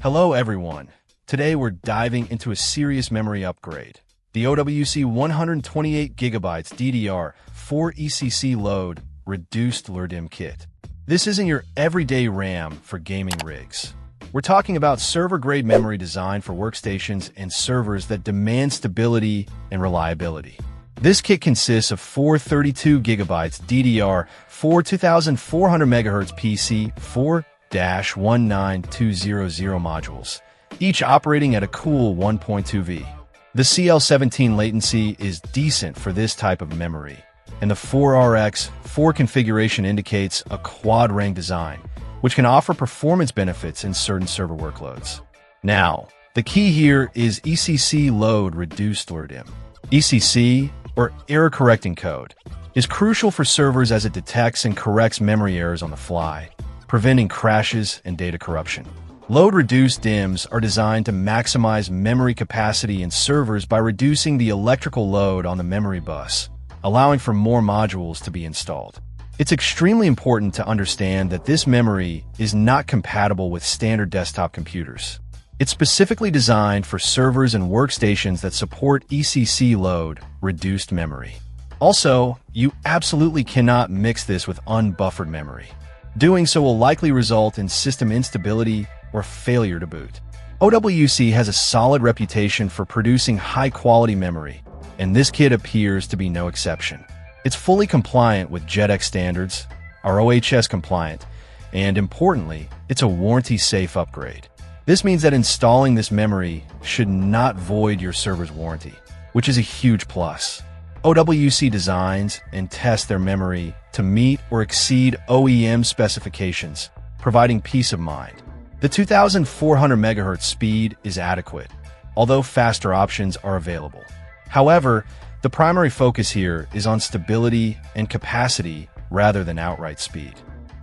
Hello everyone. Today we're diving into a serious memory upgrade. The OWC 128GB DDR4 ECC load reduced LRDIMM kit. This isn't your everyday RAM for gaming rigs. We're talking about server-grade memory designed for workstations and servers that demand stability and reliability. This kit consists of four 32GB DDR4 2400MHz PC 4-19200 modules, each operating at a cool 1.2V. The CL17 latency is decent for this type of memory, and the 4RX4 configuration indicates a quad-rank design, which can offer performance benefits in certain server workloads. Now, the key here is ECC load reduced LRDIMM. ECC, or error correcting code, is crucial for servers as it detects and corrects memory errors on the fly, preventing crashes and data corruption. Load-reduced DIMMs are designed to maximize memory capacity in servers by reducing the electrical load on the memory bus, allowing for more modules to be installed. It's extremely important to understand that this memory is not compatible with standard desktop computers. It's specifically designed for servers and workstations that support ECC load-reduced memory. Also, you absolutely cannot mix this with unbuffered memory. Doing so will likely result in system instability or failure to boot. OWC has a solid reputation for producing high-quality memory, and this kit appears to be no exception. It's fully compliant with JEDEC standards, are OHS compliant, and importantly, it's a warranty-safe upgrade. This means that installing this memory should not void your server's warranty, which is a huge plus. OWC designs and tests their memory to meet or exceed OEM specifications, providing peace of mind. The 2400 MHz speed is adequate, although faster options are available. However, the primary focus here is on stability and capacity rather than outright speed.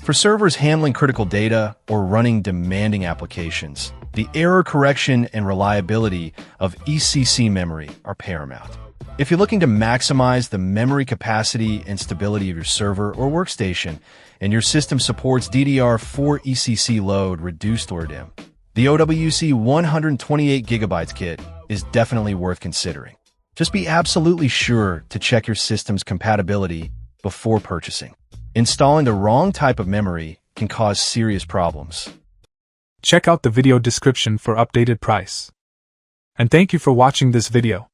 For servers handling critical data or running demanding applications, the error correction and reliability of ECC memory are paramount. If you're looking to maximize the memory capacity and stability of your server or workstation, and your system supports DDR4 ECC load reduced LRDIMM, the OWC 128GB kit is definitely worth considering. Just be absolutely sure to check your system's compatibility before purchasing. Installing the wrong type of memory can cause serious problems. Check out the video description for updated price. And thank you for watching this video.